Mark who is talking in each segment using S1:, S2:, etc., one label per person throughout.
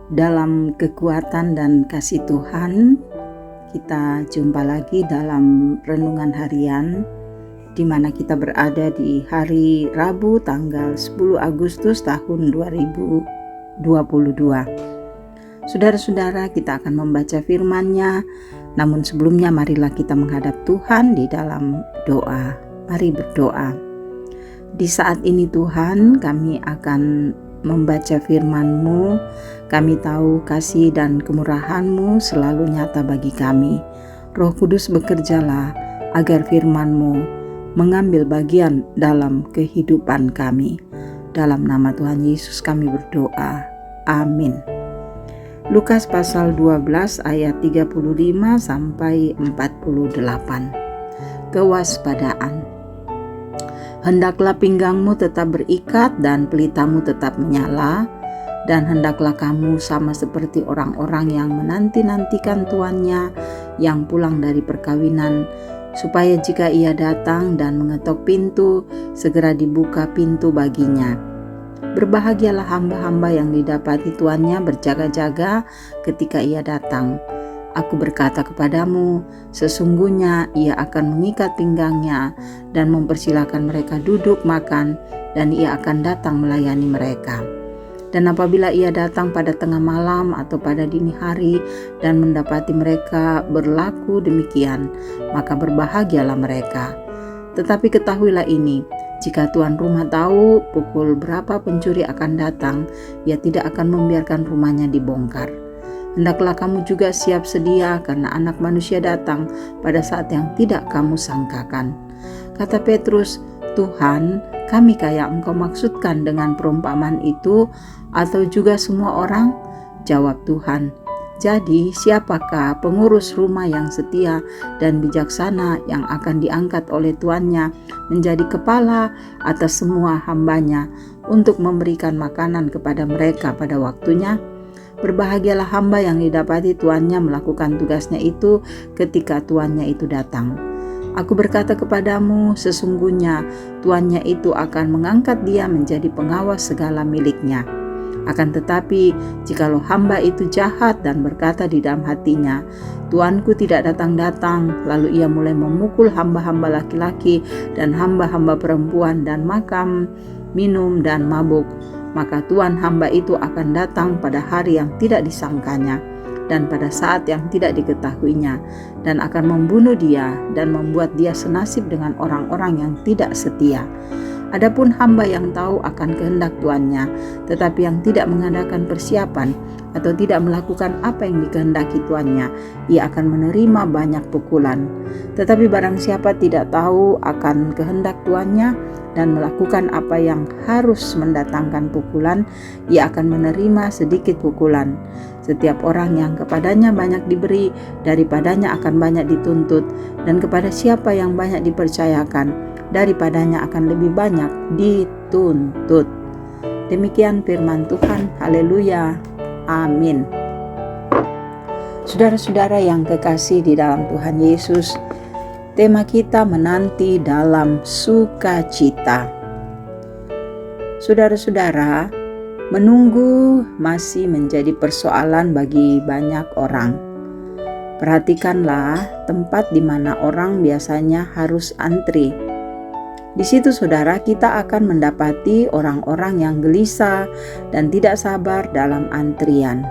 S1: Dalam kekuatan dan kasih Tuhan, kita jumpa lagi dalam renungan harian di mana kita berada di hari Rabu tanggal 10 Agustus tahun 2022. Saudara-saudara, kita akan membaca firman-Nya, namun sebelumnya marilah kita menghadap Tuhan di dalam doa. Mari berdoa. Di saat ini Tuhan, kami akan membaca firman-Mu. Kami tahu kasih dan kemurahan-Mu selalu nyata bagi kami. Roh Kudus, bekerjalah agar firman-Mu mengambil bagian dalam kehidupan kami. Dalam nama Tuhan Yesus kami berdoa. Amin. Lukas pasal 12 ayat 35 sampai 48. Kewaspadaan. Hendaklah pinggangmu tetap berikat dan pelitamu tetap menyala, dan hendaklah kamu sama seperti orang-orang yang menanti-nantikan tuannya yang pulang dari perkawinan, supaya jika ia datang dan mengetok pintu, segera dibuka pintu baginya. Berbahagialah hamba-hamba yang didapati tuannya berjaga-jaga ketika ia datang. Aku berkata kepadamu, sesungguhnya ia akan mengikat pinggangnya dan mempersilahkan mereka duduk makan, dan ia akan datang melayani mereka. Dan apabila ia datang pada tengah malam atau pada dini hari dan mendapati mereka berlaku demikian, maka berbahagialah mereka. Tetapi ketahuilah ini, jika tuan rumah tahu pukul berapa pencuri akan datang, ia tidak akan membiarkan rumahnya dibongkar. Hendaklah kamu juga siap sedia, karena Anak Manusia datang pada saat yang tidak kamu sangkakan. Kata Petrus, Tuhan, kami kayak Engkau maksudkan dengan perumpamaan itu, atau juga semua orang? Jawab Tuhan, jadi siapakah pengurus rumah yang setia dan bijaksana yang akan diangkat oleh tuannya menjadi kepala atas semua hambanya untuk memberikan makanan kepada mereka pada waktunya? Berbahagialah hamba yang didapati tuannya melakukan tugasnya itu ketika tuannya itu datang. Aku berkata kepadamu, sesungguhnya tuannya itu akan mengangkat dia menjadi pengawas segala miliknya. Akan tetapi, jikalau hamba itu jahat dan berkata di dalam hatinya, Tuanku tidak datang-datang, lalu ia mulai memukul hamba-hamba laki-laki dan hamba-hamba perempuan dan makan, minum dan mabuk, maka Tuan hamba itu akan datang pada hari yang tidak disangkanya dan pada saat yang tidak diketahuinya, dan akan membunuh dia dan membuat dia senasib dengan orang-orang yang tidak setia. Adapun hamba yang tahu akan kehendak tuannya, tetapi yang tidak mengadakan persiapan atau tidak melakukan apa yang dikehendaki tuannya, ia akan menerima banyak pukulan. Tetapi barang siapa tidak tahu akan kehendak tuannya dan melakukan apa yang harus mendatangkan pukulan, ia akan menerima sedikit pukulan. Setiap orang yang kepadanya banyak diberi, daripadanya akan banyak dituntut, dan kepada siapa yang banyak dipercayakan, daripadanya akan lebih banyak dituntut. Demikian firman Tuhan. Haleluya. Amin. Saudara-saudara yang kekasih di dalam Tuhan Yesus, tema kita menanti dalam sukacita. Saudara-saudara, menunggu masih menjadi persoalan bagi banyak orang. Perhatikanlah tempat di mana orang biasanya harus antri. Di situ saudara, kita akan mendapati orang-orang yang gelisah dan tidak sabar dalam antrian.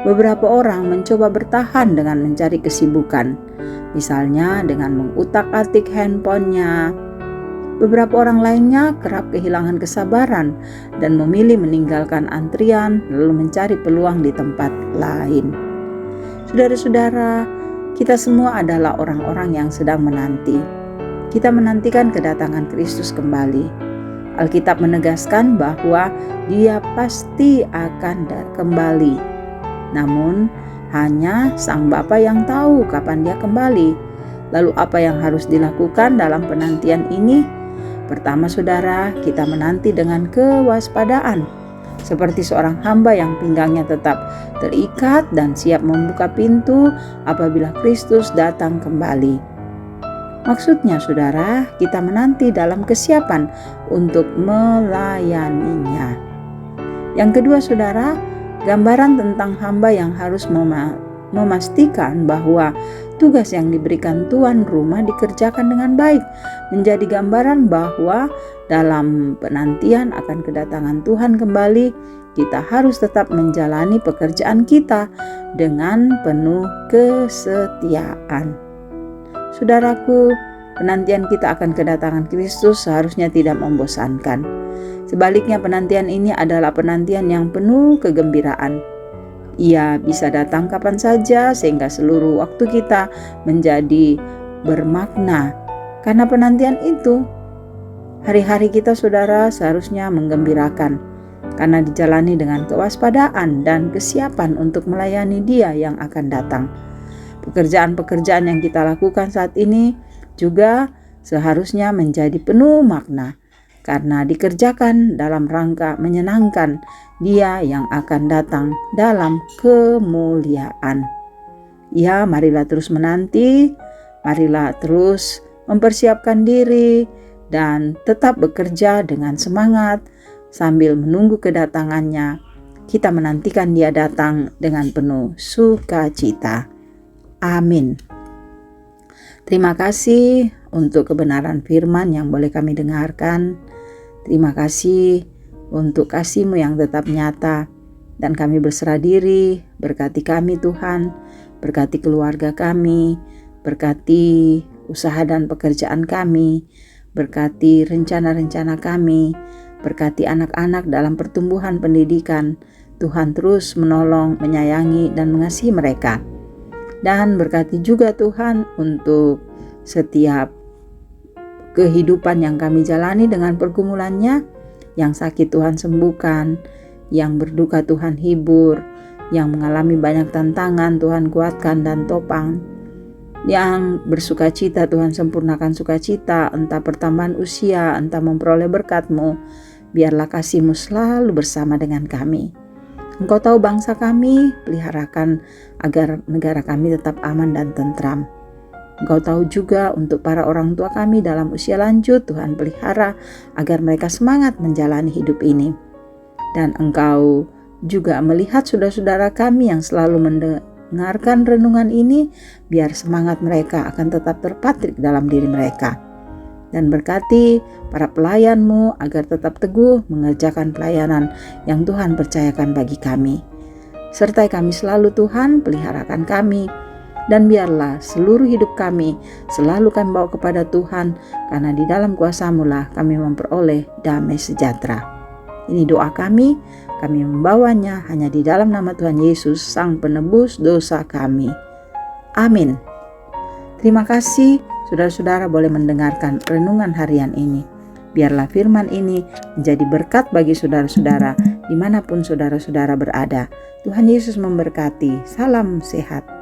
S1: Beberapa orang mencoba bertahan dengan mencari kesibukan, misalnya dengan mengutak-atik handphonenya. Beberapa orang lainnya kerap kehilangan kesabaran dan memilih meninggalkan antrian lalu mencari peluang di tempat lain. Saudara-saudara, kita semua adalah orang-orang yang sedang menanti. Kita menantikan kedatangan Kristus kembali. Alkitab menegaskan bahwa Dia pasti akan kembali. Namun, hanya Sang Bapa yang tahu kapan Dia kembali. Lalu apa yang harus dilakukan dalam penantian ini? Pertama saudara, kita menanti dengan kewaspadaan. Seperti seorang hamba yang pinggangnya tetap terikat dan siap membuka pintu apabila Kristus datang kembali. Maksudnya saudara, kita menanti dalam kesiapan untuk melayaninya. Yang kedua saudara, gambaran tentang hamba yang harus memastikan bahwa tugas yang diberikan tuan rumah dikerjakan dengan baik, menjadi gambaran bahwa dalam penantian akan kedatangan Tuhan kembali, kita harus tetap menjalani pekerjaan kita dengan penuh kesetiaan. Saudaraku, penantian kita akan kedatangan Kristus seharusnya tidak membosankan. Sebaliknya, penantian ini adalah penantian yang penuh kegembiraan. Ia bisa datang kapan saja sehingga seluruh waktu kita menjadi bermakna. Karena penantian itu, hari-hari kita saudara seharusnya menggembirakan karena dijalani dengan kewaspadaan dan kesiapan untuk melayani Dia yang akan datang. Pekerjaan-pekerjaan yang kita lakukan saat ini juga seharusnya menjadi penuh makna karena dikerjakan dalam rangka menyenangkan Dia yang akan datang dalam kemuliaan. Ya, marilah terus menanti, marilah terus mempersiapkan diri dan tetap bekerja dengan semangat sambil menunggu kedatangannya. Kita menantikan Dia datang dengan penuh sukacita. Amin. Terima kasih untuk kebenaran firman yang boleh kami dengarkan. Terima kasih untuk kasih-Mu yang tetap nyata. Dan kami berserah diri, berkati kami Tuhan, berkati keluarga kami, berkati usaha dan pekerjaan kami, berkati rencana-rencana kami, berkati anak-anak dalam pertumbuhan pendidikan. Tuhan terus menolong, menyayangi, dan mengasihi mereka. Dan berkati juga Tuhan untuk setiap kehidupan yang kami jalani dengan pergumulannya. Yang sakit Tuhan sembuhkan, yang berduka Tuhan hibur, yang mengalami banyak tantangan Tuhan kuatkan dan topang, yang bersuka cita Tuhan sempurnakan sukacita, entah pertambahan usia, entah memperoleh berkat-Mu. Biarlah kasih-Mu selalu bersama dengan kami. Engkau tahu bangsa kami, peliharakan agar negara kami tetap aman dan tentram. Engkau tahu juga untuk para orang tua kami dalam usia lanjut, Tuhan pelihara agar mereka semangat menjalani hidup ini. Dan Engkau juga melihat saudara-saudara kami yang selalu mendengarkan renungan ini, biar semangat mereka akan tetap terpatrik dalam diri mereka. Dan berkati para pelayan-Mu agar tetap teguh mengerjakan pelayanan yang Tuhan percayakan bagi kami. Sertai kami selalu Tuhan, peliharakan kami. Dan biarlah seluruh hidup kami selalu kami bawa kepada Tuhan, karena di dalam kuasa-Mu lah kami memperoleh damai sejahtera. Ini doa kami membawanya hanya di dalam nama Tuhan Yesus, Sang Penebus dosa kami. Amin. Terima kasih saudara-saudara boleh mendengarkan renungan harian ini. Biarlah firman ini menjadi berkat bagi saudara-saudara dimanapun saudara-saudara berada. Tuhan Yesus memberkati. Salam sehat.